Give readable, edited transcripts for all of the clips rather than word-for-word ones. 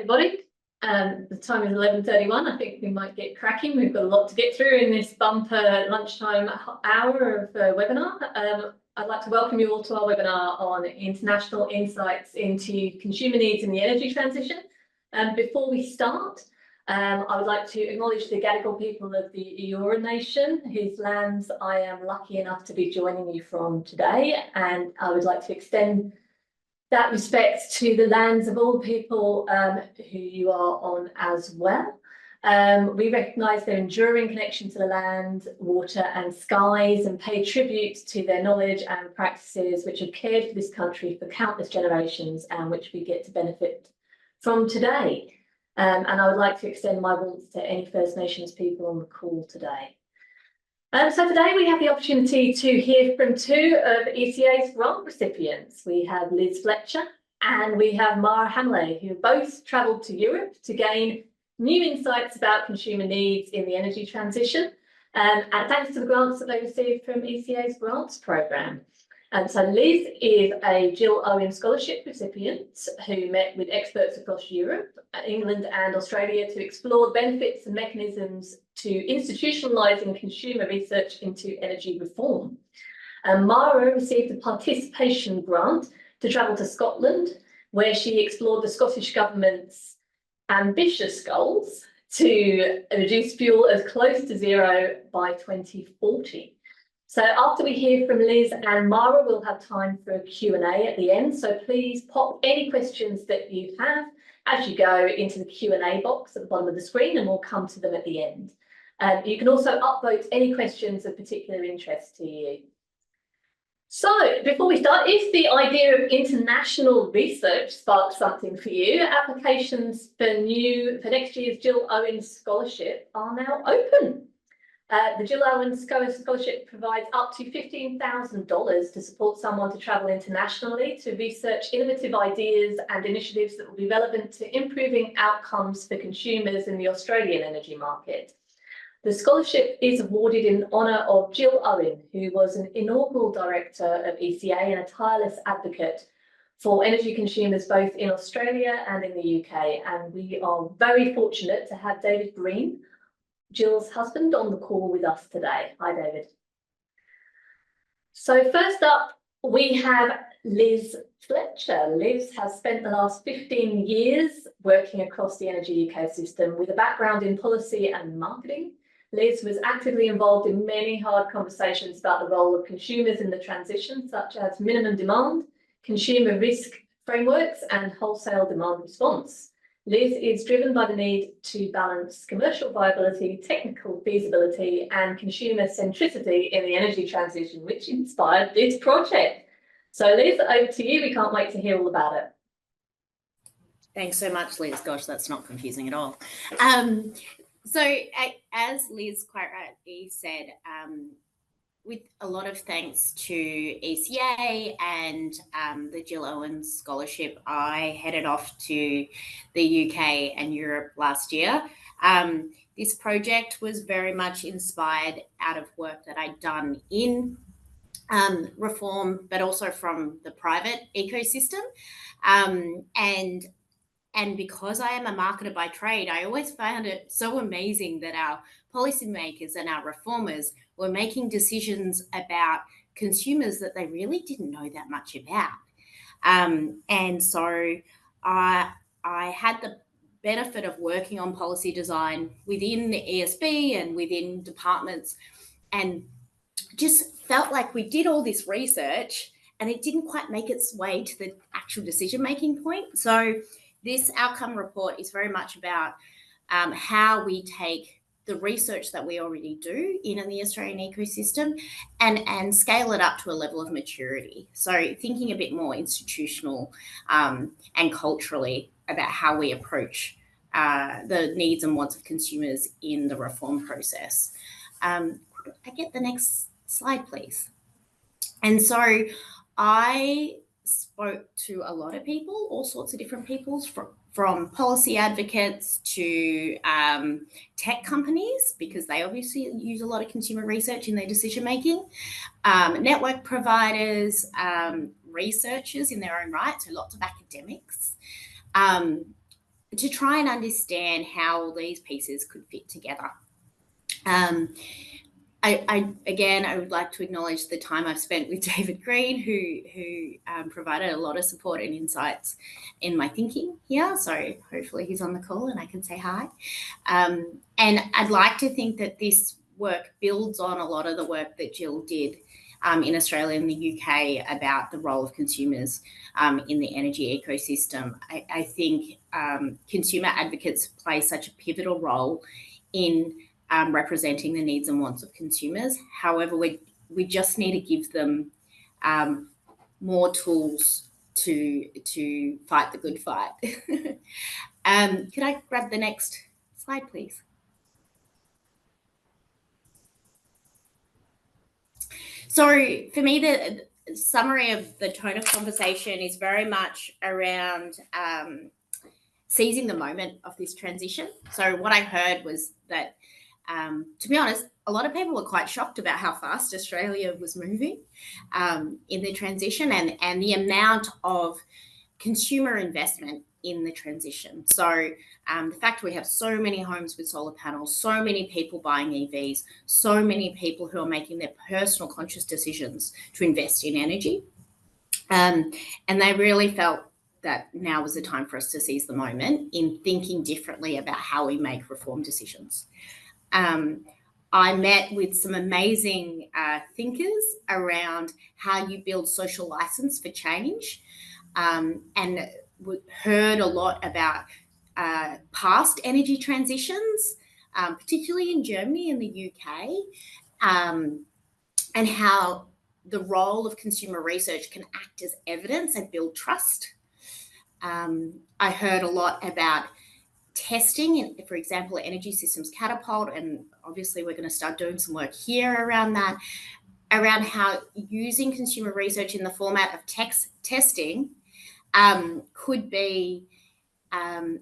everybody. The time is 11:31. I think we might get cracking. We've got a lot to get through in this bumper lunchtime hour of webinar. I'd like to welcome you all to our webinar on international insights into consumer needs in the energy transition. Before we start, I would like to acknowledge the Gadigal people of the Eora Nation, whose lands I am lucky enough to be joining you from today, and I would like to extend that respect to the lands of all people who you are on as well. We recognise their enduring connection to the land, water and skies, and pay tribute to their knowledge and practices which have cared for this country for countless generations and which we get to benefit from today. And I would like to extend my warmth to any First Nations people on the call today. So today we have the opportunity to hear from two of ECA's grant recipients. We have Liz Fletcher and we have Mara Hammerle, who both travelled to Europe to gain new insights about consumer needs in the energy transition, and thanks to the grants that they received from ECA's grants programme. So Liz is a Gill Owen Scholarship recipient who met with experts across Europe, England and Australia to explore the benefits and mechanisms to institutionalising consumer research into energy reform. Mara received a participation grant to travel to Scotland, where she explored the Scottish Government's ambitious goals to reduce fuel as close to zero by 2040. So after we hear from Liz and Mara, we'll have time for a Q&A at the end. So please pop any questions that you have as you go into the Q&A box at the bottom of the screen, and we'll come to them at the end. You can also upvote any questions of particular interest to you. So before we start, if the idea of international research sparks something for you, applications for next year's Gill Owen Scholarship are now open. The Gill Owen Scholarship provides up to $15,000 to support someone to travel internationally to research innovative ideas and initiatives that will be relevant to improving outcomes for consumers in the Australian energy market. The scholarship is awarded in honour of Gill Owen, who was an inaugural director of ECA and a tireless advocate for energy consumers both in Australia and in the UK. And we are very fortunate to have David Green, Gill's husband, on the call with us today. Hi, David. So first up, we have Liz Fletcher. Liz has spent the last 15 years working across the energy ecosystem with a background in policy and marketing. Liz was actively involved in many hard conversations about the role of consumers in the transition, such as minimum demand, consumer risk frameworks, and wholesale demand response. Liz is driven by the need to balance commercial viability, technical feasibility, and consumer centricity in the energy transition, which inspired this project. So Liz, over to you. We can't wait to hear all about it. Thanks so much, Liz. Gosh, that's not confusing at all. So as Liz quite rightly said, with a lot of thanks to ECA and the Gill Owen Scholarship, I headed off to the UK and Europe last year. This project was very much inspired out of work that I'd done in reform, but also from the private ecosystem. And because I am a marketer by trade, I always found it so amazing that our policymakers and our reformers were making decisions about consumers that they really didn't know that much about. And so I had the benefit of working on policy design within the ESB and within departments, and just felt like we did all this research and it didn't quite make its way to the actual decision-making point. So this outcome report is very much about how we take the research that we already do in the Australian ecosystem and scale it up to a level of maturity. So thinking a bit more institutional and culturally about how we approach the needs and wants of consumers in the reform process. Could I get the next slide, please? And so I spoke to a lot of people, all sorts of different people, from policy advocates to tech companies, because they obviously use a lot of consumer research in their decision making, network providers, researchers in their own right, so lots of academics, to try and understand how all these pieces could fit together. I would like to acknowledge the time I've spent with David Green, who provided a lot of support and insights in my thinking here. So hopefully he's on the call and I can say hi. And I'd like to think that this work builds on a lot of the work that Gill did in Australia and the UK about the role of consumers in the energy ecosystem. I think consumer advocates play such a pivotal role in representing the needs and wants of consumers. However, we just need to give them more tools to fight the good fight. Could I grab the next slide, please? So for me, the summary of the tone of conversation is very much around seizing the moment of this transition. So what I heard was that, to be honest, a lot of people were quite shocked about how fast Australia was moving in the transition and the amount of consumer investment in the transition. So the fact we have so many homes with solar panels, so many people buying EVs, so many people who are making their personal conscious decisions to invest in energy. And they really felt that now was the time for us to seize the moment in thinking differently about how we make reform decisions. I met with some amazing thinkers around how you build social license for change, and heard a lot about past energy transitions, particularly in Germany and the UK, and how the role of consumer research can act as evidence and build trust. I heard a lot about testing, for example, Energy Systems Catapult, and obviously we're going to start doing some work here around that, around how using consumer research in the format of testing could be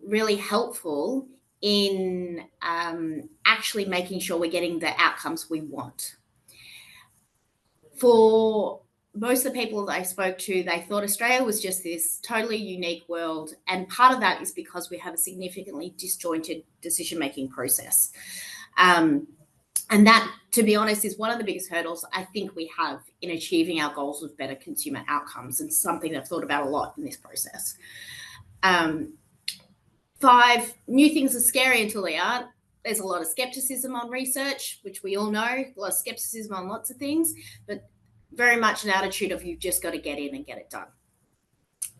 really helpful in actually making sure we're getting the outcomes we want. For most of the people that I spoke to, they thought Australia was just this totally unique world. And part of that is because we have a significantly disjointed decision-making process. And that, to be honest, is one of the biggest hurdles I think we have in achieving our goals of better consumer outcomes, and something I've thought about a lot in this process. 5, new things are scary until they aren't. There's a lot of skepticism on research, which we all know, a lot of skepticism on lots of things, but very much an attitude of you've just got to get in and get it done.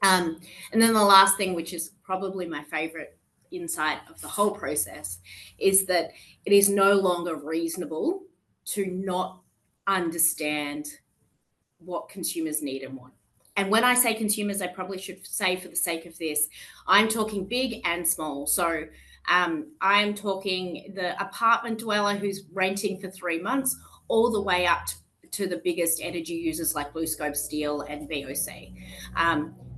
And then the last thing, which is probably my favorite insight of the whole process, is that it is no longer reasonable to not understand what consumers need and want. And when I say consumers, I probably should say, for the sake of this, I'm talking big and small. So I'm talking the apartment dweller who's renting for 3 months, all the way up to the biggest energy users like BlueScope Steel and VOC.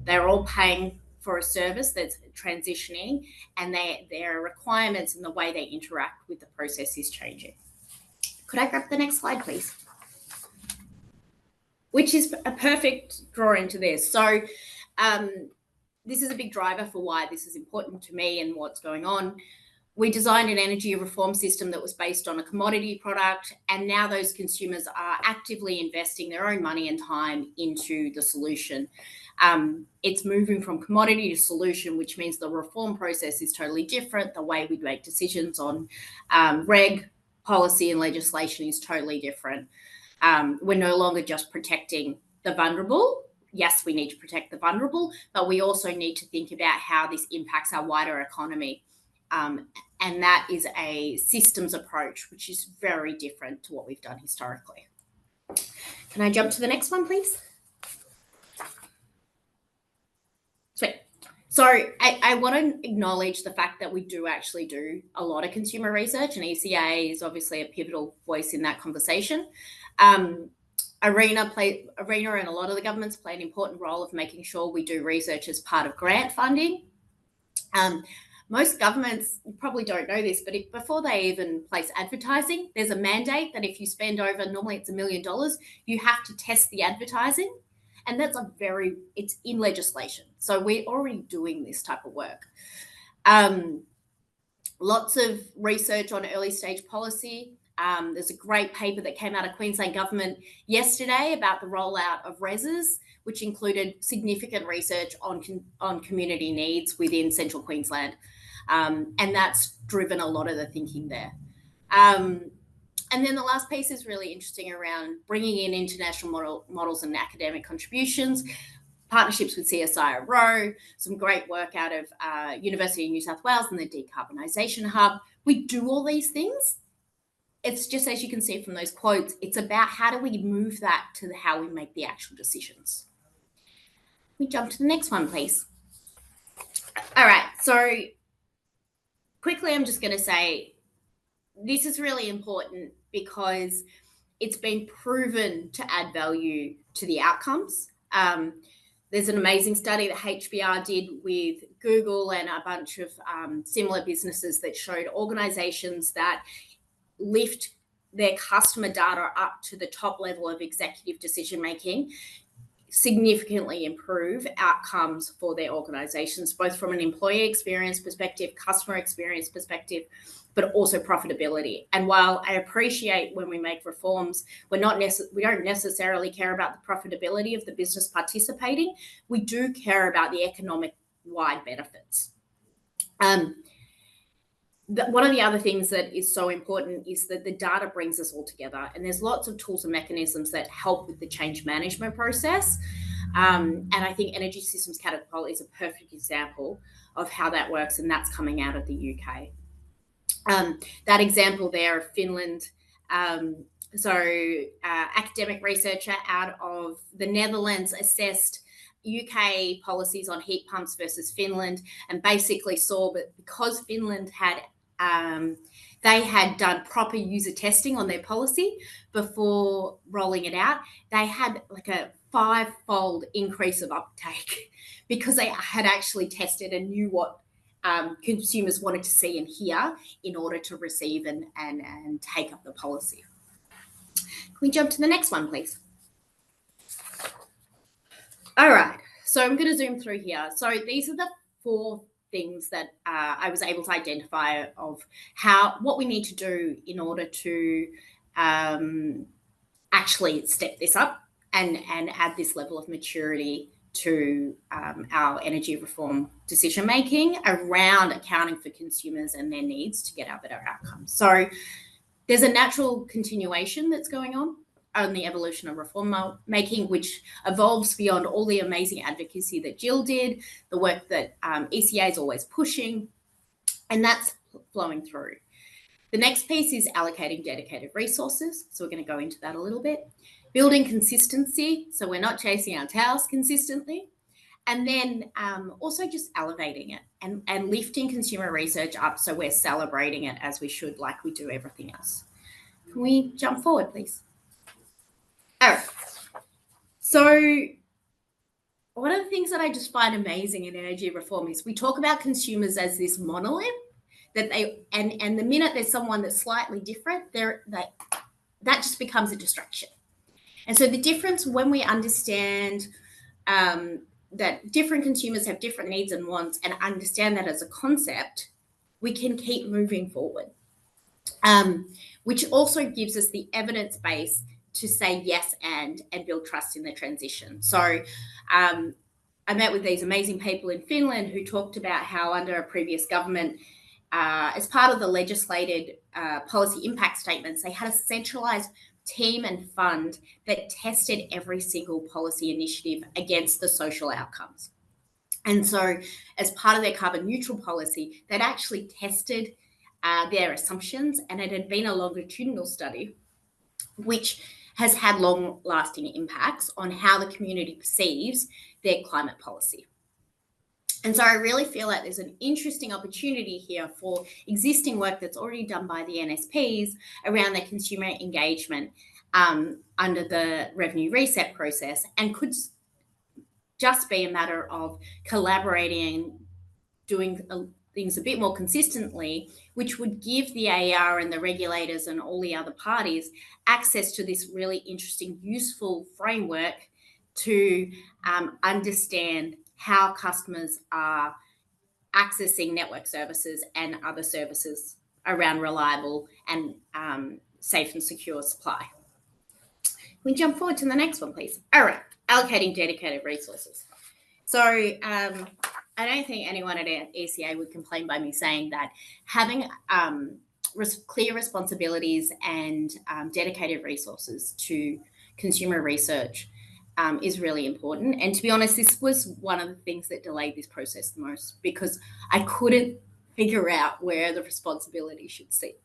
They're all paying for a service that's transitioning, and their requirements and the way they interact with the process is changing. Could I grab the next slide, please? Which is a perfect draw into this. So this is a big driver for why this is important to me and what's going on. We designed an energy reform system that was based on a commodity product, and now those consumers are actively investing their own money and time into the solution. It's moving from commodity to solution, which means the reform process is totally different. The way we make decisions on reg, policy and legislation is totally different. We're no longer just protecting the vulnerable. Yes, we need to protect the vulnerable, but we also need to think about how this impacts our wider economy. And that is a systems approach, which is very different to what we've done historically. Can I jump to the next one, please? Sweet. So I want to acknowledge the fact that we do actually do a lot of consumer research, and ECA is obviously a pivotal voice in that conversation. Arena and a lot of the governments play an important role of making sure we do research as part of grant funding. Most governments, you probably don't know this, but before they even place advertising, there's a mandate that if you spend over, normally it's $1 million, you have to test the advertising. And that's it's in legislation. So we're already doing this type of work. Lots of research on early stage policy. There's a great paper that came out of Queensland Government yesterday about the rollout of RESs, which included significant research on community needs within Central Queensland. And that's driven a lot of the thinking there. And then the last piece is really interesting around bringing in international models and academic contributions, partnerships with CSIRO, some great work out of University of New South Wales and the Decarbonisation Hub. We do all these things. It's just, as you can see from those quotes, it's about how do we move that to how we make the actual decisions. We jump to the next one, please. All right, so quickly, I'm just going to say this is really important because it's been proven to add value to the outcomes. There's an amazing study that HBR did with Google and a bunch of similar businesses that showed organizations that lift their customer data up to the top level of executive decision making significantly improve outcomes for their organizations, both from an employee experience perspective, customer experience perspective, but also profitability. And while I appreciate when we make reforms, we don't necessarily care about the profitability of the business participating. We do care about the economic wide benefits. One of the other things that is so important is that the data brings us all together, and there's lots of tools and mechanisms that help with the change management process. And I think Energy Systems Catapult is a perfect example of how that works, and that's coming out of the UK. That example there of Finland, academic researcher out of the Netherlands assessed UK policies on heat pumps versus Finland, and basically saw that because Finland had they had done proper user testing on their policy before rolling it out, they had like a 5-fold increase of uptake because they had actually tested and knew what consumers wanted to see and hear in order to receive and take up the policy. Can we jump to the next one, please? All right, so I'm going to zoom through here. So these are the 4 things that I was able to identify of what we need to do in order to actually step this up and add this level of maturity to our energy reform decision making around accounting for consumers and their needs to get our better outcomes. So there's a natural continuation that's going on the evolution of reform making, which evolves beyond all the amazing advocacy that Gill did, the work that ECA is always pushing, and that's flowing through. The next piece is allocating dedicated resources. So we're going to go into that a little bit. Building consistency, so we're not chasing our tails consistently. And then also just elevating it and lifting consumer research up so we're celebrating it as we should, like we do everything else. Can we jump forward, please? All right. So one of the things that I just find amazing in energy reform is we talk about consumers as this monolith that and the minute there's someone that's slightly different, that just becomes a distraction. And so the difference when we understand that different consumers have different needs and wants and understand that as a concept, we can keep moving forward, which also gives us the evidence base to say yes and build trust in the transition. So I met with these amazing people in Finland who talked about how under a previous government, as part of the legislated policy impact statements, they had a centralised team and fund that tested every single policy initiative against the social outcomes. And so as part of their carbon neutral policy, they'd actually tested their assumptions, and it had been a longitudinal study which has had long-lasting impacts on how the community perceives their climate policy. And so I really feel like there's an interesting opportunity here for existing work that's already done by the NSPs around their consumer engagement under the revenue reset process, and could just be a matter of collaborating, doing things a bit more consistently, which would give the AER and the regulators and all the other parties access to this really interesting, useful framework to understand how customers are accessing network services and other services around reliable and safe and secure supply. Can we jump forward to the next one, please? All right, allocating dedicated resources. So I don't think anyone at ECA would complain by me saying that having clear responsibilities and dedicated resources to consumer research is really important. And to be honest, this was one of the things that delayed this process the most, because I couldn't figure out where the responsibility should sit.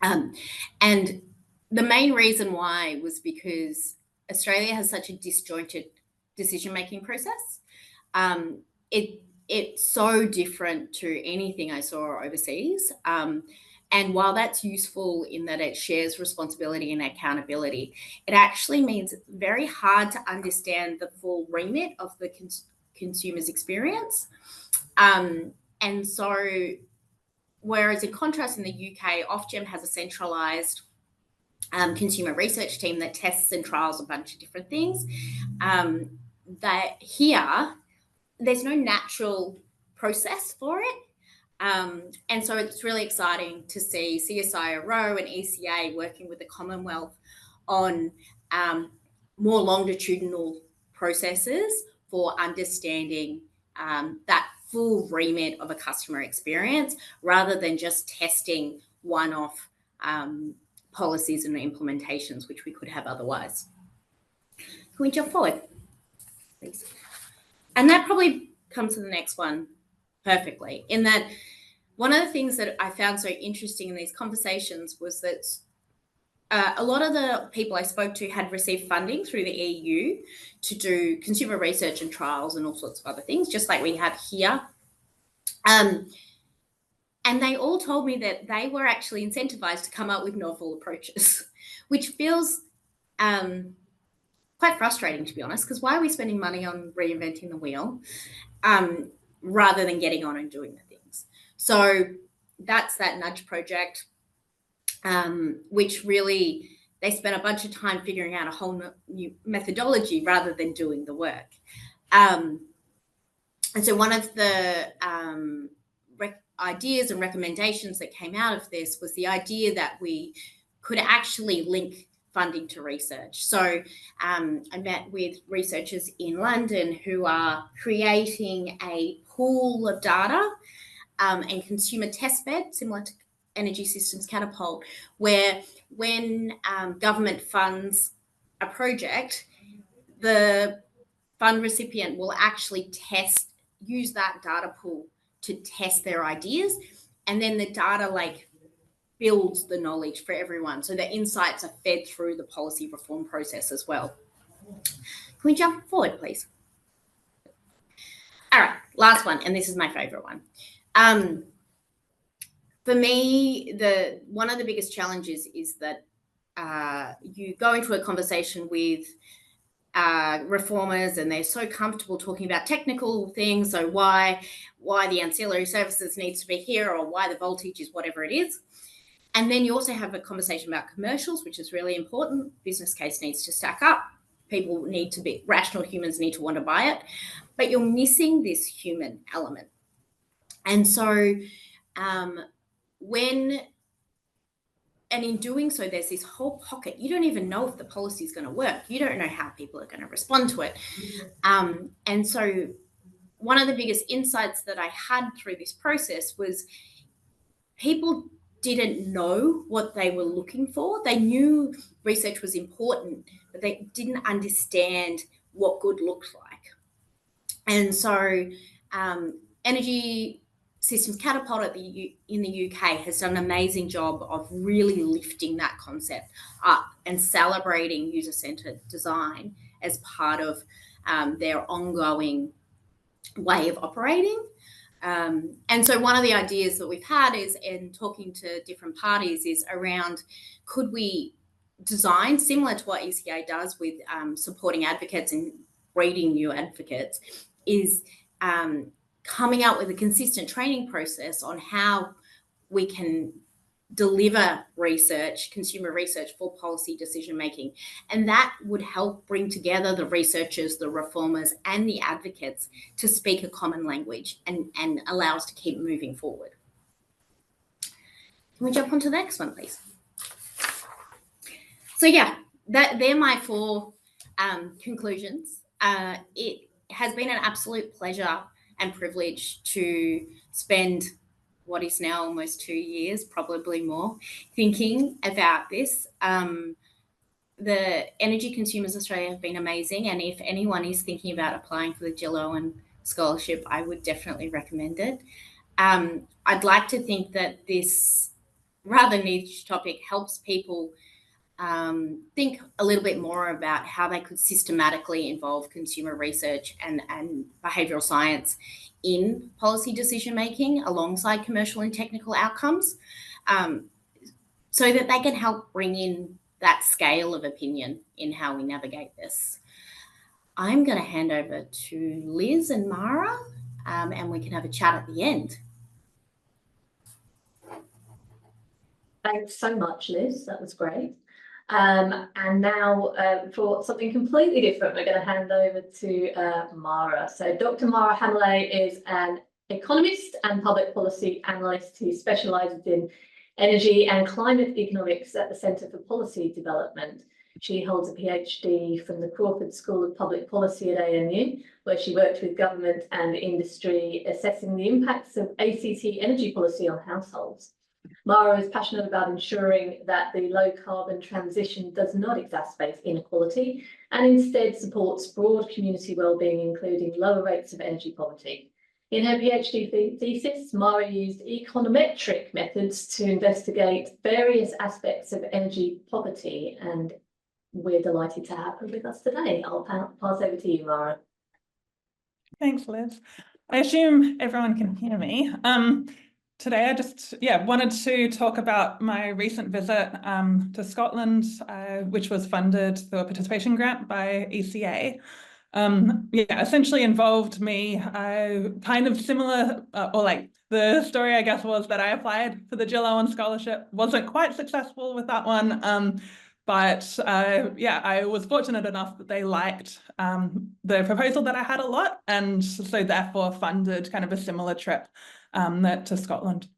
And the main reason why was because Australia has such a disjointed decision-making process. It's so different to anything I saw overseas. And while that's useful in that it shares responsibility and accountability, it actually means it's very hard to understand the full remit of the consumer's experience. And so, whereas in contrast in the UK, Ofgem has a centralised consumer research team that tests and trials a bunch of different things, that here, there's no natural process for it. And so it's really exciting to see CSIRO and ECA working with the Commonwealth on more longitudinal processes for understanding that full remit of a customer experience, rather than just testing one-off policies and implementations, which we could have otherwise. Can we jump forward, please? And that probably comes to the next one perfectly, in that one of the things that I found so interesting in these conversations was that a lot of the people I spoke to had received funding through the EU to do consumer research and trials and all sorts of other things, just like we have here. And they all told me that they were actually incentivized to come up with novel approaches, which feels quite frustrating, to be honest, because why are we spending money on reinventing the wheel rather than getting on and doing the things? So that's that nudge project, which really, they spent a bunch of time figuring out a whole new methodology rather than doing the work. And so one of the ideas and recommendations that came out of this was the idea that we could actually link funding to research. So I met with researchers in London who are creating a pool of data and consumer testbed, similar to Energy Systems Catapult, where when government funds a project, the fund recipient will actually use that data pool to test their ideas, and then the data lake builds the knowledge for everyone, so the insights are fed through the policy reform process as well. Can we jump forward, please? All right, last one, and this is my favorite one. For me, one of the biggest challenges is that you go into a conversation with reformers and they're so comfortable talking about technical things, so why the ancillary services needs to be here, or why the voltage is whatever it is. And then you also have a conversation about commercials, which is really important. Business case needs to stack up. People need to be, rational humans need to want to buy it, but you're missing this human element. And so in doing so, there's this whole pocket. You don't even know if the policy is going to work. You don't know how people are going to respond to it. And so one of the biggest insights that I had through this process was people didn't know what they were looking for. They knew research was important, but they didn't understand what good looked like. And so Energy Systems Catapult in the UK has done an amazing job of really lifting that concept up and celebrating user-centered design as part of their ongoing way of operating. And so one of the ideas that we've had is, in talking to different parties, is around, could we design similar to what ECA does with supporting advocates and breeding new advocates, is coming out with a consistent training process on how we can deliver research, consumer research for policy decision making. And that would help bring together the researchers, the reformers, and the advocates to speak a common language and allow us to keep moving forward. Can we jump on to the next one, please? So yeah, they're my 4 conclusions. It has been an absolute pleasure and privilege to spend what is now almost 2 years, probably more, thinking about this. The Energy Consumers Australia have been amazing, and if anyone is thinking about applying for the Gill Owen Scholarship, I would definitely recommend it. I'd like to think that this rather niche topic helps people think a little bit more about how they could systematically involve consumer research and behavioural science in policy decision making alongside commercial and technical outcomes, so that they can help bring in that scale of opinion in how we navigate this. I'm going to hand over to Liz and Mara, and we can have a chat at the end. Thanks so much, Liz. That was great. And now for something completely different, we're going to hand over to Mara. So Dr. Mara Hammerle is an economist and public policy analyst who specialises in energy and climate economics at the Centre for Policy Development. She holds a PhD from the Crawford School of Public Policy at ANU, where she worked with government and industry assessing the impacts of ACT energy policy on households. Mara is passionate about ensuring that the low carbon transition does not exacerbate inequality and instead supports broad community wellbeing, including lower rates of energy poverty. In her PhD thesis, Mara used econometric methods to investigate various aspects of energy poverty, and we're delighted to have her with us today. I'll pass over to you, Mara. Thanks, Liz. I assume everyone can hear me. Today I just wanted to talk about my recent visit to Scotland, which was funded through a participation grant by ECA. Essentially involved me kind of similar, or like the story I guess was that I applied for the Gill Owen Scholarship, wasn't quite successful with that one, but I was fortunate enough that they liked the proposal that I had a lot, and so therefore funded kind of a similar trip to Scotland.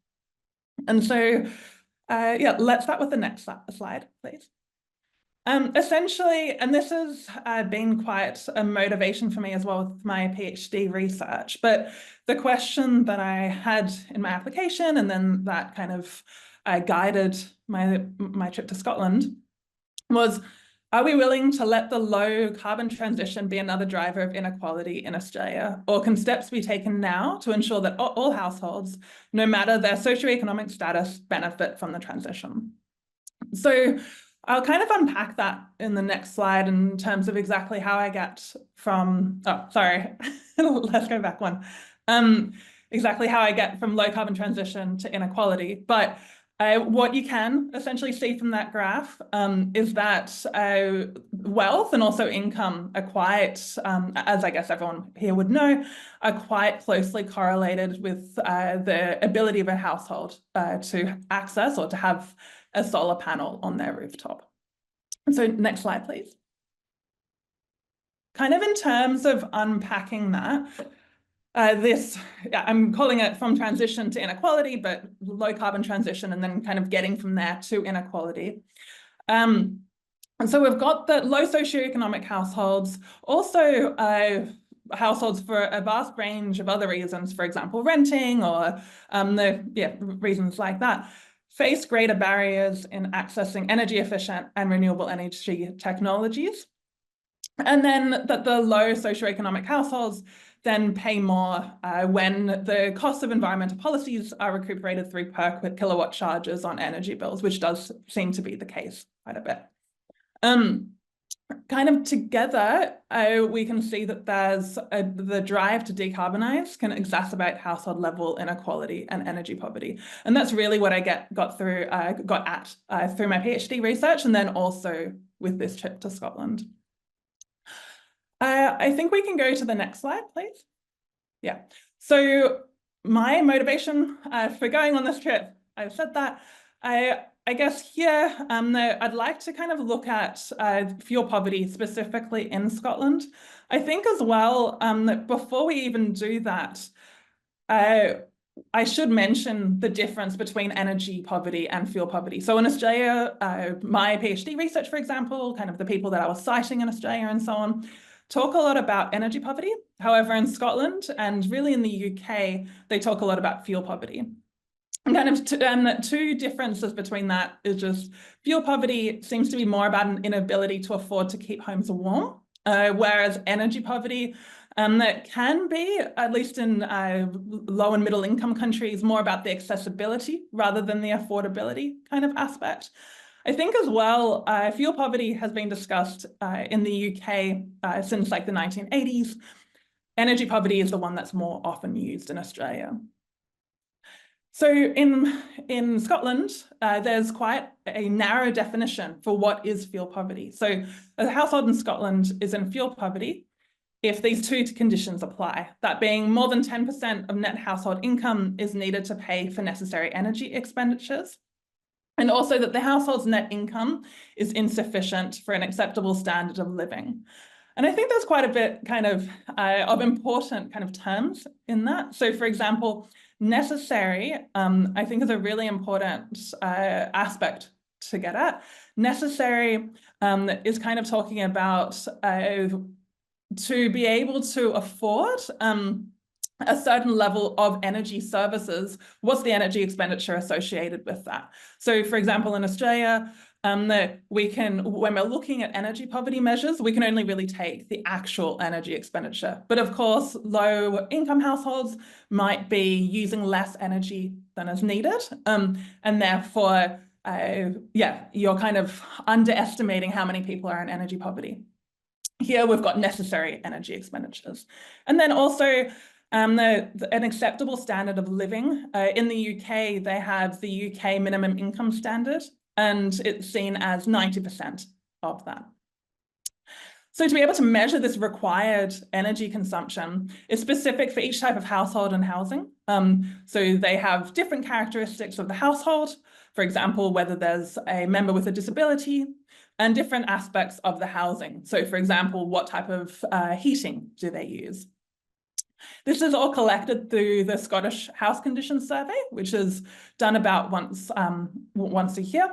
And so let's start with the next slide, please. Essentially, and this has been quite a motivation for me as well with my PhD research, but the question that I had in my application, and then that kind of guided my trip to Scotland, was, are we willing to let the low carbon transition be another driver of inequality in Australia? Or can steps be taken now to ensure that all households, no matter their socioeconomic status, benefit from the transition? So I'll kind of unpack that in the next slide in terms of exactly how I get from, let's go back one. Exactly how I get from low carbon transition to inequality. But what you can essentially see from that graph is that wealth and also income are quite, as I guess everyone here would know, are quite closely correlated with the ability of a household to access or to have a solar panel on their rooftop. So next slide, please. Kind of in terms of unpacking that, I'm calling it from transition to inequality, but low carbon transition, and then kind of getting from there to inequality. And so we've got the low socioeconomic households, also households for a vast range of other reasons, for example, renting or reasons like that, face greater barriers in accessing energy efficient and renewable energy technologies. And then that the low socioeconomic households then pay more when the cost of environmental policies are recuperated through per kilowatt charges on energy bills, which does seem to be the case quite a bit. Kind of together, we can see that there's the drive to decarbonize can exacerbate household level inequality and energy poverty. And that's really what I got at through my PhD research, and then also with this trip to Scotland. I think we can go to the next slide, please. Yeah. So my motivation for going on this trip, I've said that, I guess here, I'd like to kind of look at fuel poverty specifically in Scotland. I think as well that before we even do that, I should mention the difference between energy poverty and fuel poverty. So in Australia, my PhD research, for example, kind of the people that I was citing in Australia and so on, talk a lot about energy poverty. However, in Scotland and really in the UK, they talk a lot about fuel poverty. And kind of two differences between that is just fuel poverty seems to be more about an inability to afford to keep homes warm, whereas energy poverty that can be, at least in low and middle income countries, more about the accessibility rather than the affordability kind of aspect. I think as well, fuel poverty has been discussed in the UK since like the 1980s. Energy poverty is the one that's more often used in Australia. So in Scotland, there's quite a narrow definition for what is fuel poverty. So a household in Scotland is in fuel poverty if these two conditions apply, that being more than 10% of net household income is needed to pay for necessary energy expenditures, and also that the household's net income is insufficient for an acceptable standard of living. And I think there's quite a bit kind of important kind of terms in that. So for example, necessary, I think is a really important aspect to get at. Necessary is kind of talking about to be able to afford a certain level of energy services, what's the energy expenditure associated with that? So for example, in Australia, that we can, when we're looking at energy poverty measures, we can only really take the actual energy expenditure. But of course, low income households might be using less energy than is needed. And therefore, you're kind of underestimating how many people are in energy poverty. Here we've got necessary energy expenditures. And then also an acceptable standard of living. In the UK, they have the UK minimum income standard, and it's seen as 90% of that. So to be able to measure this required energy consumption is specific for each type of household and housing. So they have different characteristics of the household, for example, whether there's a member with a disability, and different aspects of the housing. So for example, what type of heating do they use? This is all collected through the Scottish House Conditions Survey, which is done about once a year.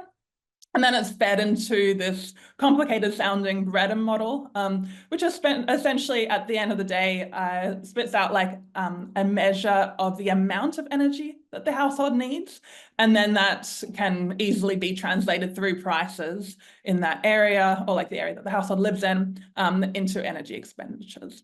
And then it's fed into this complicated sounding Redham model, which is essentially at the end of the day, spits out like a measure of the amount of energy that the household needs. And then that can easily be translated through prices in that area, or like the area that the household lives in, into energy expenditures.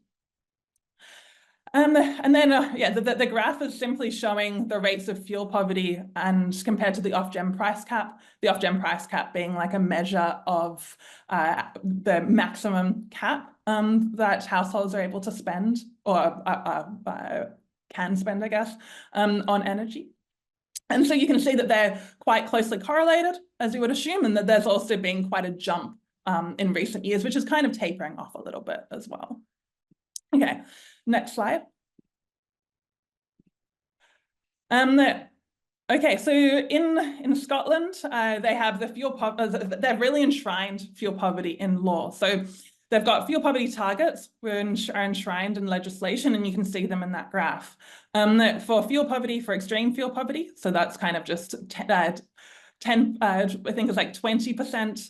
And then, the graph is simply showing the rates of fuel poverty and compared to the off-gem price cap, the off-gem price cap being like a measure of the maximum cap that households are able to spend, or can spend, I guess, on energy. And so you can see that they're quite closely correlated, as you would assume, and that there's also been quite a jump in recent years, which is kind of tapering off a little bit as well. Okay, next slide. Okay, so in Scotland, they have the fuel poverty, they're really enshrined fuel poverty in law. So they've got fuel poverty targets, which are enshrined in legislation, and you can see them in that graph. For fuel poverty, for extreme fuel poverty, so that's kind of just 10, I think it's like 20%.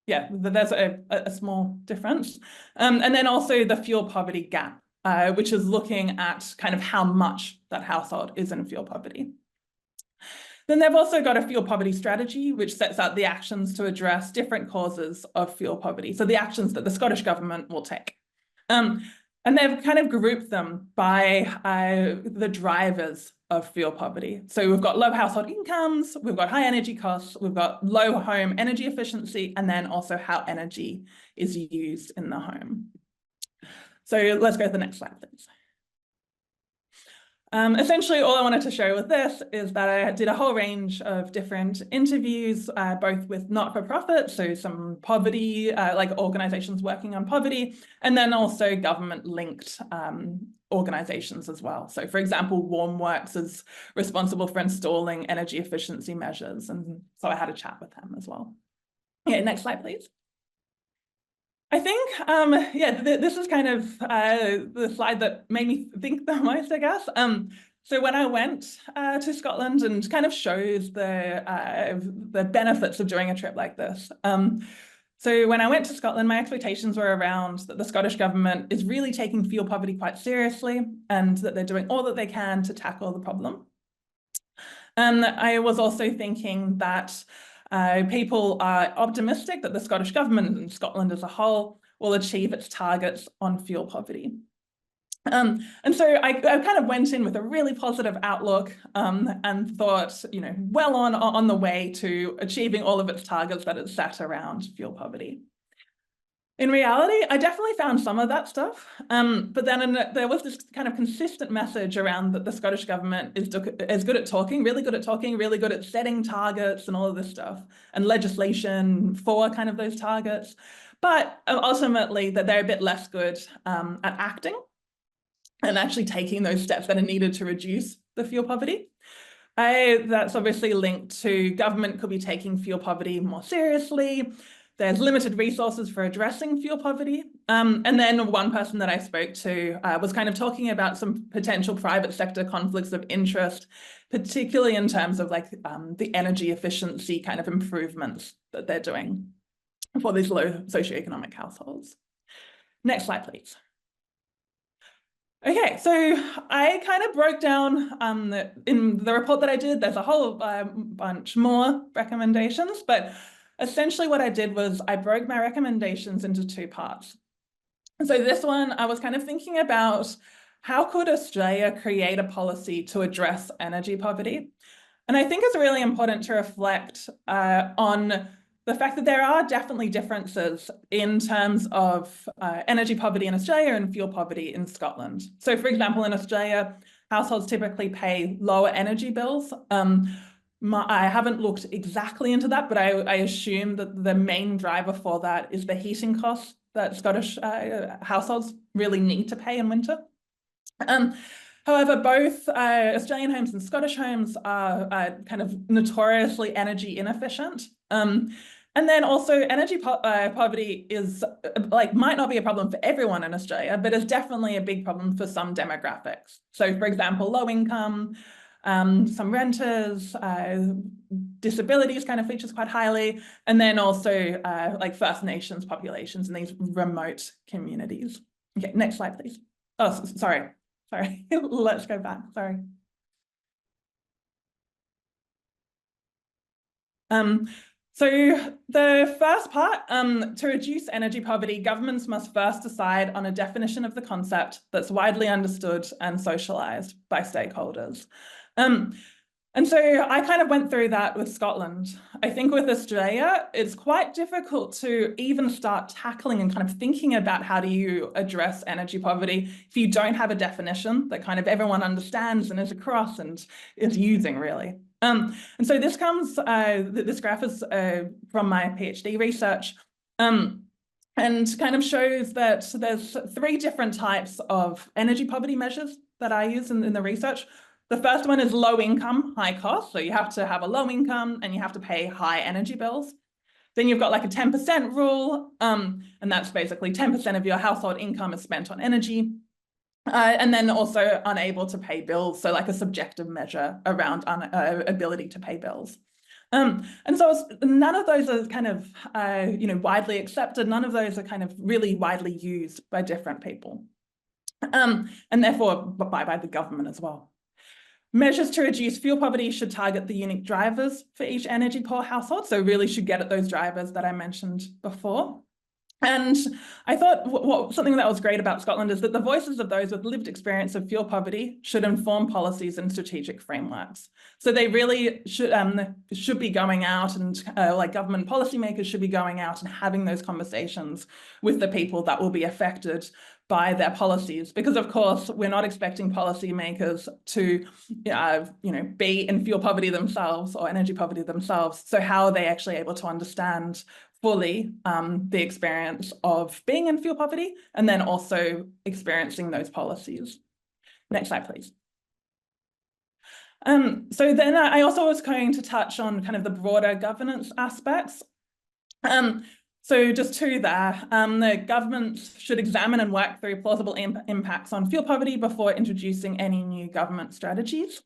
Yeah, there's a small difference. And then also the fuel poverty gap, which is looking at kind of how much that household is in fuel poverty. Then they've also got a fuel poverty strategy, which sets out the actions to address different causes of fuel poverty. So the actions that the Scottish government will take. And they've kind of grouped them by the drivers of fuel poverty. So we've got low household incomes, we've got high energy costs, we've got low home energy efficiency, and then also how energy is used in the home. So let's go to the next slide, please. Essentially, all I wanted to show with this is that I did a whole range of different interviews, both with not-for-profit, so some poverty, like organizations working on poverty, and then also government-linked organizations as well. So for example, WarmWorks is responsible for installing energy efficiency measures. And so I had a chat with them as well. Okay, next slide, please. I think, yeah, this is kind of the slide that made me think the most, I guess. So when I went to Scotland, and kind of shows the benefits of doing a trip like this. So when I went to Scotland, my expectations were around that the Scottish government is really taking fuel poverty quite seriously, and that they're doing all that they can to tackle the problem. And I was also thinking that people are optimistic that the Scottish government and Scotland as a whole will achieve its targets on fuel poverty. And so I kind of went in with a really positive outlook and thought, you know, well on the way to achieving all of its targets that it set around fuel poverty. In reality, I definitely found some of that stuff, but then there was this kind of consistent message around that the Scottish government is good at talking, really good at setting targets and all of this stuff, and legislation for kind of those targets, but ultimately that they're a bit less good at acting and actually taking those steps that are needed to reduce the fuel poverty. That's obviously linked to government could be taking fuel poverty more seriously. There's limited resources for addressing fuel poverty. And then one person that I spoke to was kind of talking about some potential private sector conflicts of interest, particularly in terms of like the energy efficiency kind of improvements that they're doing for these low socioeconomic households. Next slide, please. Okay, so I kind of broke down in the report that I did, there's a whole bunch more recommendations, but essentially what I did was I broke my recommendations into two parts. So this one, I was kind of thinking about how could Australia create a policy to address energy poverty? And I think it's really important to reflect on the fact that there are definitely differences in terms of energy poverty in Australia and fuel poverty in Scotland. So for example, in Australia, households typically pay lower energy bills. I haven't looked exactly into that, but I assume that the main driver for that is the heating costs that Scottish households really need to pay in winter. However, both Australian homes and Scottish homes are kind of notoriously energy inefficient. And then also energy poverty is might not be a problem for everyone in Australia, but is definitely a big problem for some demographics. So for example, low income, some renters, disabilities kind of features quite highly, and then also like First Nations populations in these remote communities. Okay, next slide, please. Oh, sorry. Let's go back, sorry. So the first part, to reduce energy poverty, governments must first decide on a definition of the concept that's widely understood and socialised by stakeholders. And so I kind of went through that with Scotland. I think with Australia, it's quite difficult to even start tackling and kind of thinking about how do you address energy poverty if you don't have a definition that kind of everyone understands and is across and is using really. And so this graph is from my PhD research, and kind of shows that there's 3 different types of energy poverty measures that I use in the research. The first one is low income, high cost. So you have to have a low income and you have to pay high energy bills. Then you've got like a 10% rule, and that's basically 10% of your household income is spent on energy. And then also unable to pay bills, so like a subjective measure around ability to pay bills. And so none of those are kind of widely accepted. None of those are kind of really widely used by different people, and therefore by the government as well. Measures to reduce fuel poverty should target the unique drivers for each energy poor household, so really should get at those drivers that I mentioned before. And I thought something that was great about Scotland is that the voices of those with lived experience of fuel poverty should inform policies and strategic frameworks. So they really should be going out, and like government policymakers should be going out and having those conversations with the people that will be affected by their policies, because of course we're not expecting policymakers to be in fuel poverty themselves or energy poverty themselves. So how are they actually able to understand fully the experience of being in fuel poverty and then also experiencing those policies? Next slide, please. So then I also was going to touch on kind of the broader governance aspects. So just two there, the governments should examine and work through plausible impacts on fuel poverty before introducing any new government strategies.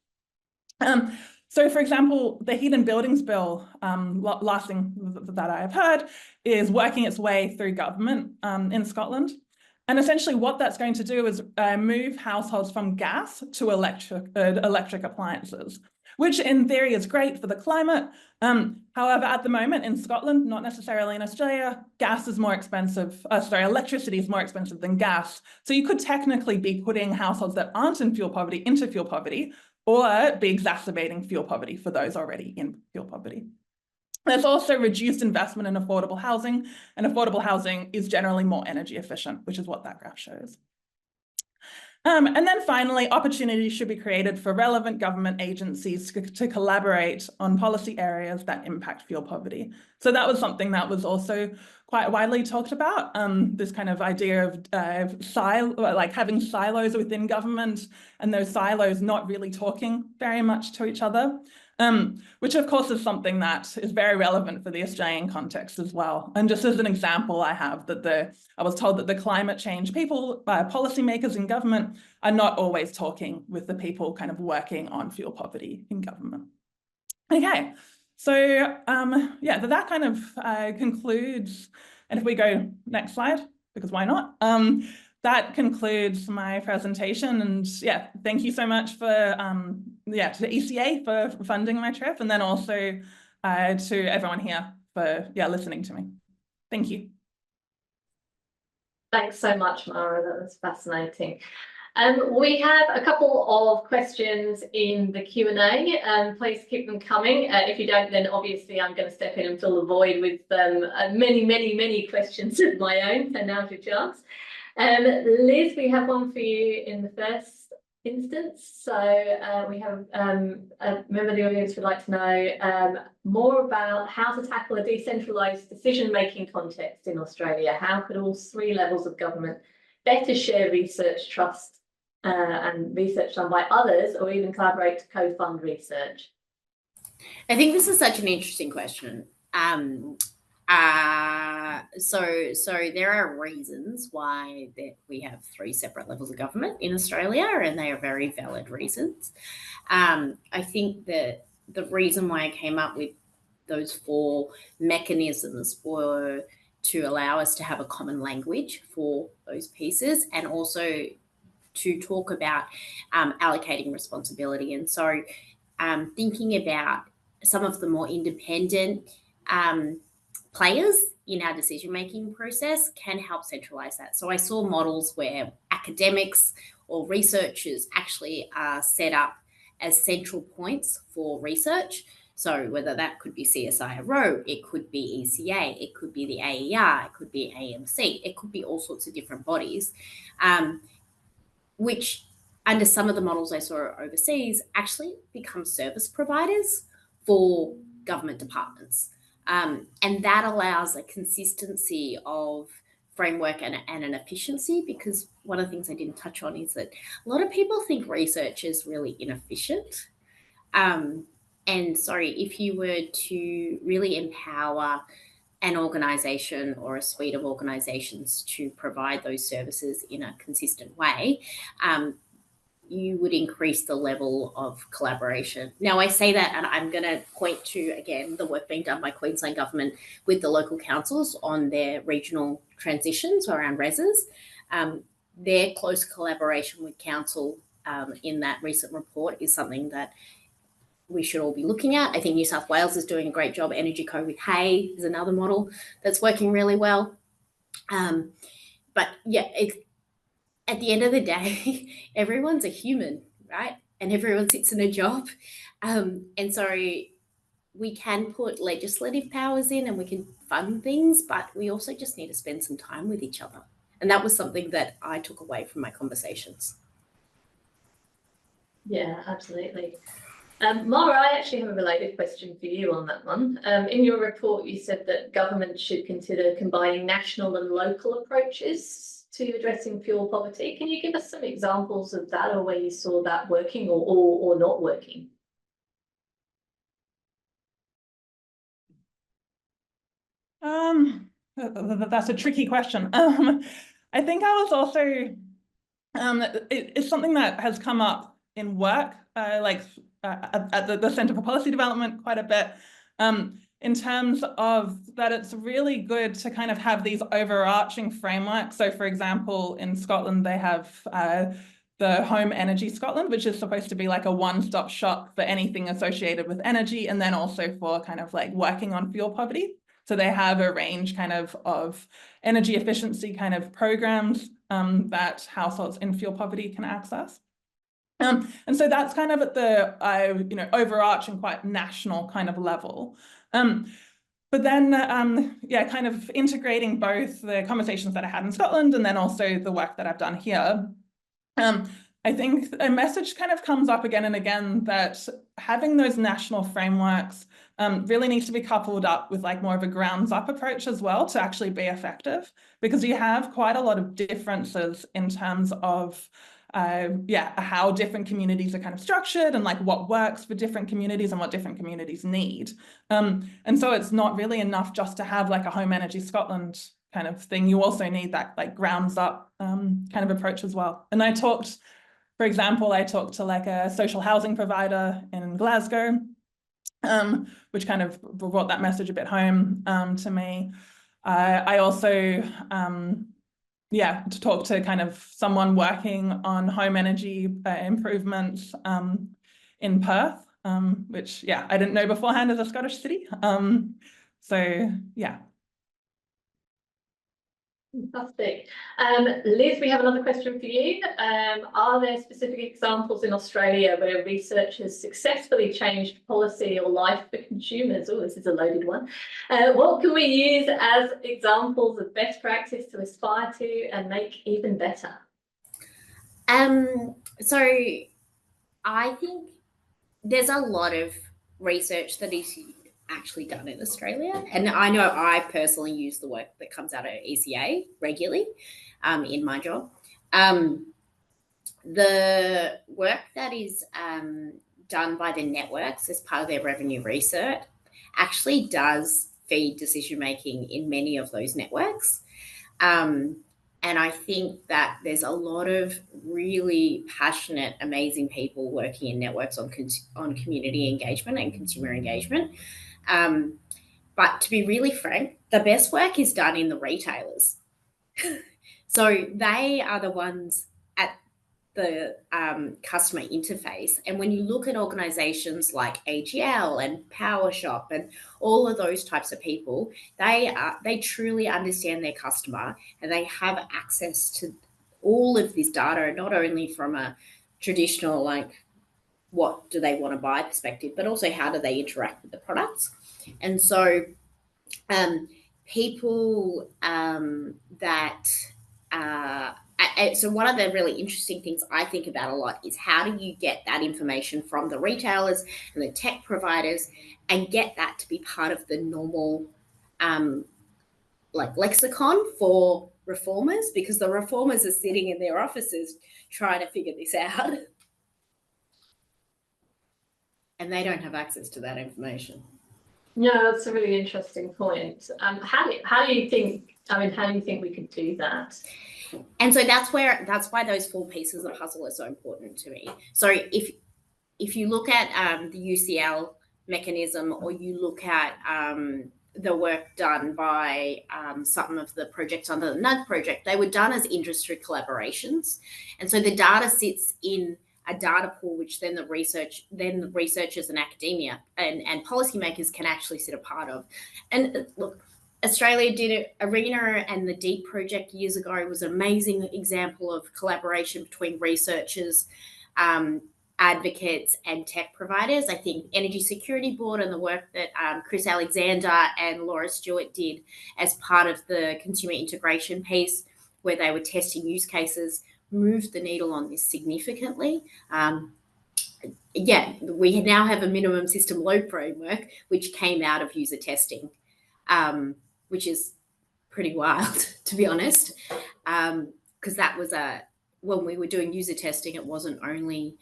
So for example, the Heat and Buildings Bill, last thing that I have heard, is working its way through government in Scotland. And essentially what that's going to do is move households from gas to electric appliances, which in theory is great for the climate. However, at the moment in Scotland, not necessarily in Australia, gas is more expensive, electricity is more expensive than gas. So you could technically be putting households that aren't in fuel poverty into fuel poverty, or be exacerbating fuel poverty for those already in fuel poverty. There's also reduced investment in affordable housing, and affordable housing is generally more energy efficient, which is what that graph shows. And then finally, opportunities should be created for relevant government agencies to collaborate on policy areas that impact fuel poverty. So that was something that was also quite widely talked about, this kind of idea of having silos within government and those silos not really talking very much to each other. Which of course is something that is very relevant for the Australian context as well. And just as an example, I was told that the climate change people, policymakers in government, are not always talking with the people kind of working on fuel poverty in government. Okay, so yeah, that kind of concludes, and if we go next slide, because why not? That concludes my presentation, and yeah, thank you so much for to the ECA for funding my trip, and then also to everyone here for listening to me. Thank you. Thanks so much, Mara. That was fascinating. We have a couple of questions in the Q&A. Please keep them coming. If you don't, then obviously I'm going to step in and fill the void with many questions of my own. So now's your chance. Liz, we have one for you in the first instance. So we have a member of the audience would like to know more about how to tackle a decentralised decision-making context in Australia. How could all three levels of government better share research, trust, and research done by others, or even collaborate to co-fund research? I think this is such an interesting question. So there are reasons why we have three separate levels of government in Australia, and they are very valid reasons. I think that the reason why I came up with those four mechanisms were to allow us to have a common language for those pieces, and also to talk about allocating responsibility. And so thinking about some of the more independent players in our decision-making process can help centralize that. So I saw models where academics or researchers actually are set up as central points for research. So whether that could be CSIRO, it could be ECA, it could be the AER, it could be AMC, it could be all sorts of different bodies, which under some of the models I saw overseas actually become service providers for government departments. And that allows a consistency of framework and an efficiency, because one of the things I didn't touch on is that a lot of people think research is really inefficient. And so if you were to really empower an organisation or a suite of organisations to provide those services in a consistent way, you would increase the level of collaboration. Now, I say that, and I'm going to point to, again, the work being done by Queensland Government with the local councils on their regional transitions around RESs. Their close collaboration with council in that recent report is something that we should all be looking at. I think New South Wales is doing a great job. Energy Co with Hay is another model that's working really well. But yeah, at the end of the day, everyone's a human, right? And everyone sits in a job. And so we can put legislative powers in and we can fund things, but we also just need to spend some time with each other And that was something that I took away from my conversations. Yeah, absolutely. Mara, I actually have a related question for you on that one. In your report, you said that government should consider combining national and local approaches to addressing fuel poverty. Can you give us some examples of that, or where you saw that working or not working? That's a tricky question. I think I was also, it's something that has come up in work, at the Centre for Policy Development quite a bit, in terms of that it's really good to kind of have these overarching frameworks. So for example, in Scotland, they have the Home Energy Scotland, which is supposed to be like a one-stop shop for anything associated with energy, and then also for kind of like working on fuel poverty. So they have a range kind of energy efficiency kind of programs that households in fuel poverty can access. And so that's kind of at the overarching, quite national kind of level. But then, kind of integrating both the conversations that I had in Scotland and then also the work that I've done here. I think a message kind of comes up again and again that having those national frameworks really needs to be coupled up with like more of a grounds up approach as well to actually be effective, because you have quite a lot of differences in terms of how different communities are kind of structured and like what works for different communities and what different communities need. And so it's not really enough just to have like a Home Energy Scotland kind of thing. You also need that like grounds up kind of approach as well. And for example, I talked to like a social housing provider in Glasgow, which kind of brought that message a bit home to me. I also to talk to kind of someone working on home energy improvements in Perth, which, I didn't know beforehand as a Scottish city. Fantastic. Liz, we have another question for you. Are there specific examples in Australia where researchers successfully changed policy or life for consumers? Oh, this is a loaded one. What can we use as examples of best practice to aspire to and make even better? So I think there's a lot of research that is actually done in Australia. And I know I personally use the work that comes out of ECA regularly in my job. The work that is done by the networks as part of their revenue research actually does feed decision-making in many of those networks. And I think that there's a lot of really passionate, amazing people working in networks on community engagement and consumer engagement. But to be really frank, the best work is done in the retailers. So they are the ones at the customer interface. And when you look at organizations like AGL and PowerShop and all of those types of people, they truly understand their customer and they have access to all of this data, not only from a traditional, like, what do they want to buy perspective, but also how do they interact with the products. And so people so one of the really interesting things I think about a lot is how do you get that information from the retailers and the tech providers and get that to be part of the normal lexicon for reformers, because the reformers are sitting in their offices trying to figure this out and they don't have access to that information. Yeah, that's a really interesting point. How do you think we could do that? And so that's why those 4 pieces of the puzzle are so important to me. So if you look at the UCL mechanism, or you look at the work done by some of the projects under the NUG project, they were done as industry collaborations. And so the data sits in a data pool, which then the researchers and academia and policymakers can actually sit a part of. And look, Australia did it. ARENA and the DEEP project years ago was an amazing example of collaboration between researchers, advocates and tech providers. I think Energy Security Board and the work that Chris Alexander and Laura Stewart did as part of the consumer integration piece where they were testing use cases, moved the needle on this significantly. We now have a minimum system load framework, which came out of user testing, which is pretty wild, to be honest, because that was when we were doing user testing, it wasn't only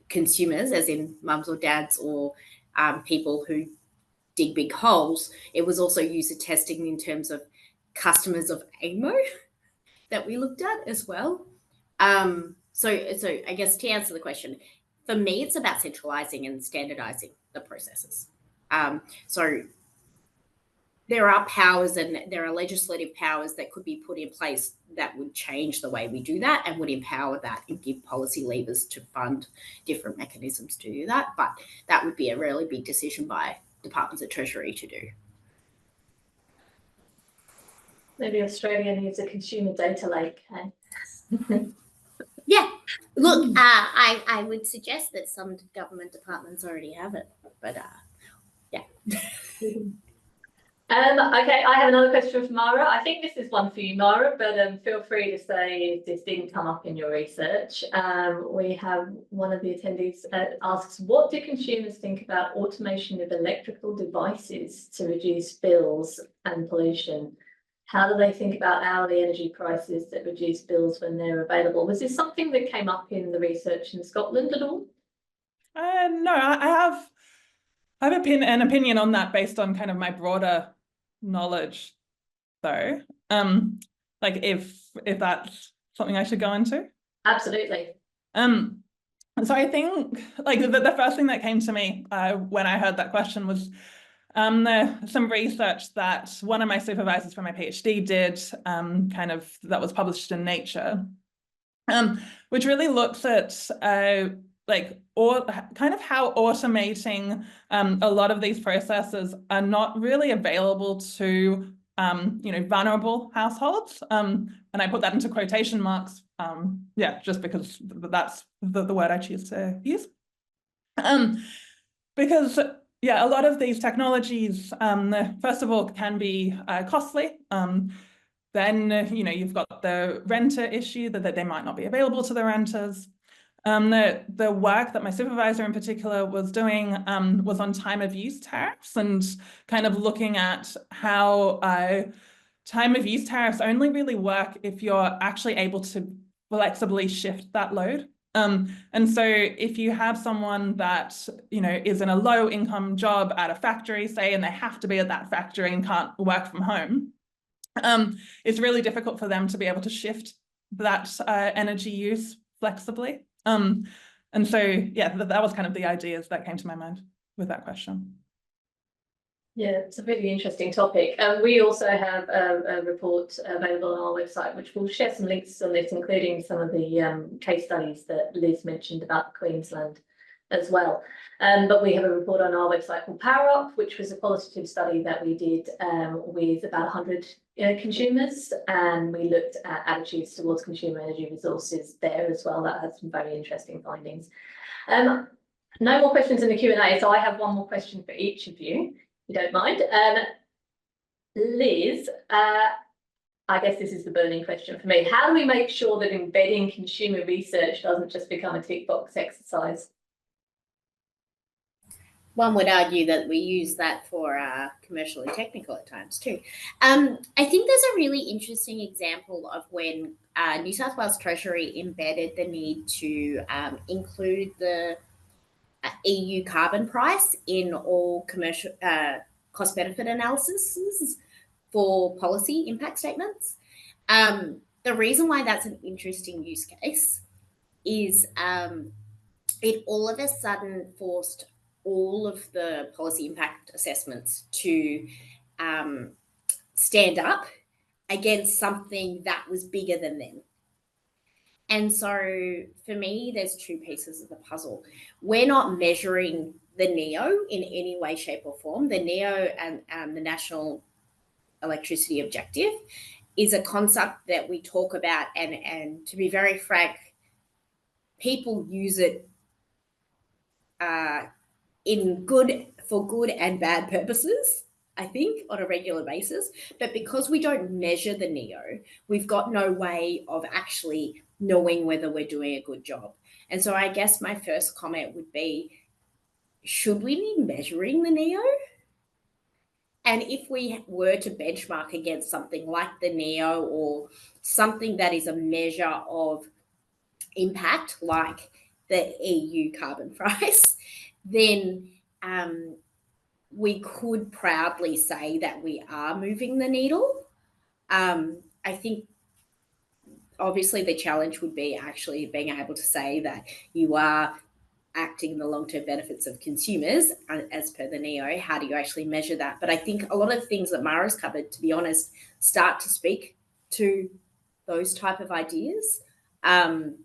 consumers, as in mums or dads or people who dig big holes. It was also user testing in terms of customers of AMO that we looked at as well. So I guess to answer the question, for me, it's about centralizing and standardizing the processes. So there are powers and there are legislative powers that could be put in place that would change the way we do that and would empower that and give policy levers to fund different mechanisms to do that. But that would be a really big decision by departments of Treasury to do. Maybe Australia needs a consumer data lake. Hey? Yeah, look, I would suggest that some government departments already have it, but yeah. Okay, I have another question from Mara. I think this is one for you, Mara, but feel free to say if this didn't come up in your research. We have one of the attendees asks, what do consumers think about automation of electrical devices to reduce bills and pollution? How do they think about hourly energy prices that reduce bills when they're available? Was this something that came up in the research in Scotland at all? No, I have an opinion on that based on kind of my broader knowledge, though. Like if that's something I should go into. Absolutely. So I think like the first thing that came to me when I heard that question was some research that one of my supervisors for my PhD did, that was published in Nature, which really looks at how automating a lot of these processes are not really available to vulnerable households, and I put that into quotation marks, just because that's the word I choose to use, because a lot of these technologies, first of all, can be costly. Then, you've got the renter issue that they might not be available to the renters. The work that my supervisor in particular was doing was on time of use tariffs and kind of looking at how time of use tariffs only really work if you're actually able to flexibly shift that load. And so if you have someone that, is in a low income job at a factory, say, and they have to be at that factory and can't work from home, it's really difficult for them to be able to shift that energy use flexibly. And so, that was kind of the ideas that came to my mind with that question. Yeah, it's a really interesting topic. We also have a report available on our website, which will share some links on this, including some of the case studies that Liz mentioned about Queensland as well. But we have a report on our website called Power Up, which was a qualitative study that we did with about 100 consumers, and we looked at attitudes towards consumer energy resources there as well. That had some very interesting findings. No more questions in the Q&A, so I have one more question for each of you, if you don't mind. Liz, I guess this is the burning question for me. How do we make sure that embedding consumer research doesn't just become a tick box exercise? One would argue that we use that for commercial and technical at times too. I think there's a really interesting example of when New South Wales Treasury embedded the need to include the EU carbon price in all commercial cost-benefit analyses for policy impact statements. The reason why that's an interesting use case is it all of a sudden forced all of the policy impact assessments to stand up against something that was bigger than them. And so for me, there's two pieces of the puzzle. We're not measuring the NEO in any way, shape or form. The NEO and the National Electricity Objective is a concept that we talk about, and to be very frank, people use it for good and bad purposes. I think, on a regular basis. But because we don't measure the NEO, we've got no way of actually knowing whether we're doing a good job. And so I guess my first comment would be, should we be measuring the NEO? And if we were to benchmark against something like the NEO or something that is a measure of impact, like the EU carbon price, then we could proudly say that we are moving the needle. I think obviously the challenge would be actually being able to say that you are acting in the long-term benefits of consumers as per the NEO. How do you actually measure that? But I think a lot of things that Mara's covered, to be honest, start to speak to those type of ideas. And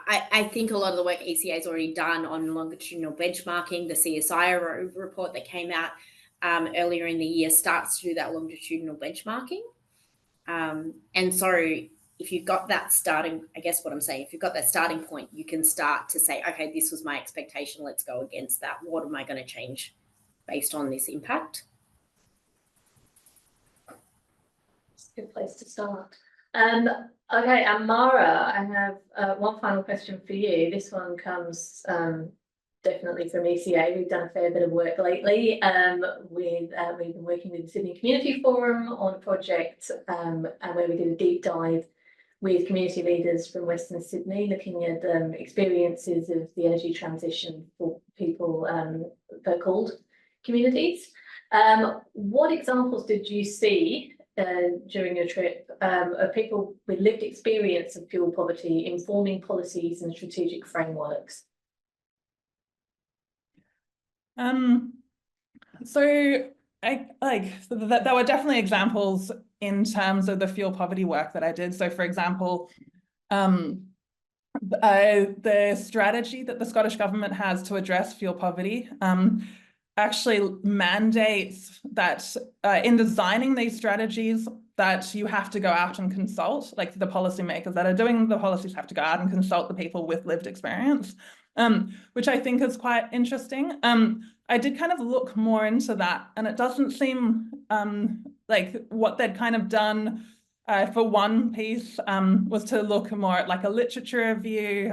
I think a lot of the work ECA has already done on longitudinal benchmarking, the CSIRO report that came out earlier in the year starts to do that longitudinal benchmarking. And so if you've got that starting, I guess what I'm saying, if you've got that starting point, you can start to say, okay, this was my expectation, let's go against that. What am I going to change based on this impact? It's a good place to start. Okay, and Mara, I have one final question for you. This one comes definitely from ECA. We've done a fair bit of work lately. We've been working with the Sydney Community Forum on a project and where we did a deep dive with community leaders from Western Sydney, looking at experiences of the energy transition for people called communities. What examples did you see during your trip of people with lived experience of fuel poverty informing policies and strategic frameworks? So there were definitely examples in terms of the fuel poverty work that I did. So for example, the strategy that the Scottish Government has to address fuel poverty actually mandates that in designing these strategies that you have to go out and consult, like the policymakers that are doing the policies have to go out and consult the people with lived experience, which I think is quite interesting. I did kind of look more into that, and it doesn't seem like what they'd kind of done for one piece was to look more at like a literature review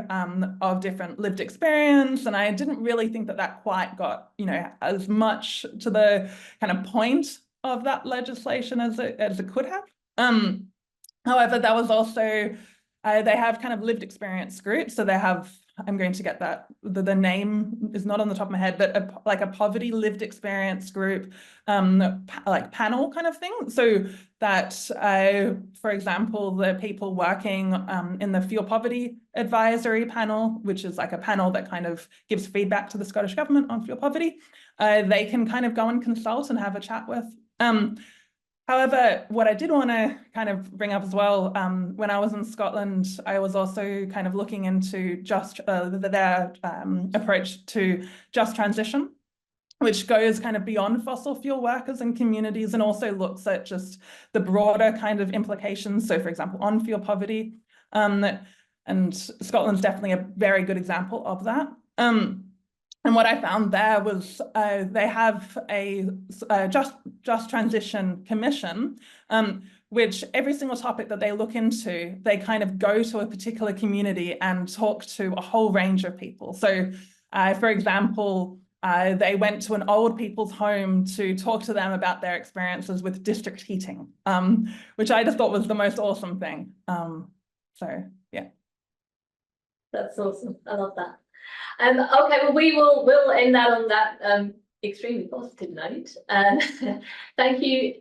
of different lived experience, and I didn't really think that that quite got, you know, as much to the kind of point of that legislation as it could have. However, that was also they have kind of lived experience groups, so they have, I'm going to get that, the name is not on the top of my head, but like a poverty lived experience group, like panel kind of thing. So that, for example, the people working in the fuel poverty advisory panel, which is like a panel that kind of gives feedback to the Scottish Government on fuel poverty, they can kind of go and consult and have a chat with. However, what I did want to kind of bring up as well, when I was in Scotland, I was also kind of looking into their approach to just transition, which goes kind of beyond fossil fuel workers and communities and also looks at just the broader kind of implications. So, for example, on fuel poverty, and Scotland's definitely a very good example of that. And what I found there was they have a just transition commission, which every single topic that they look into, they kind of go to a particular community and talk to a whole range of people. So, for example, they went to an old people's home to talk to them about their experiences with district heating, which I just thought was the most awesome thing. So, yeah. That's awesome. I love that. Okay, well, we'll end that on that extremely positive note. Thank you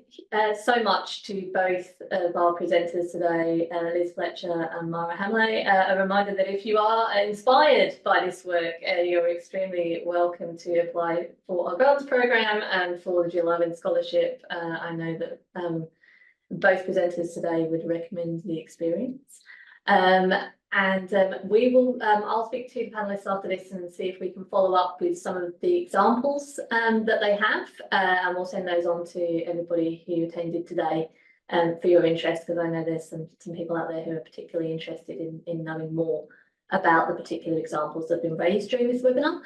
so much to both of our presenters today, Liz Fletcher and Mara Hammerle. A reminder that if you are inspired by this work, you're extremely welcome to apply for our grants program and for the Gill Owen Scholarship. I know that both presenters today would recommend the experience. We will, I'll speak to the panelists after this and see if we can follow up with some of the examples that they have, and we'll send those on to everybody who attended today for your interest, because I know there's some people out there who are particularly interested in knowing more about the particular examples that have been raised during this webinar.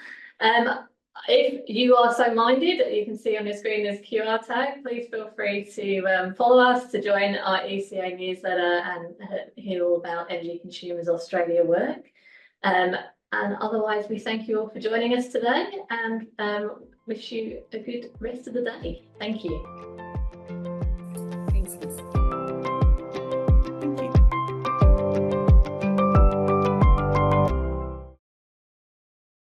If you are so minded, you can see on your screen this QR tag. Please feel free to follow us, to join our ECA newsletter and hear all about Energy Consumers Australia work. And otherwise, we thank you all for joining us today and wish you a good rest of the day. Thank you.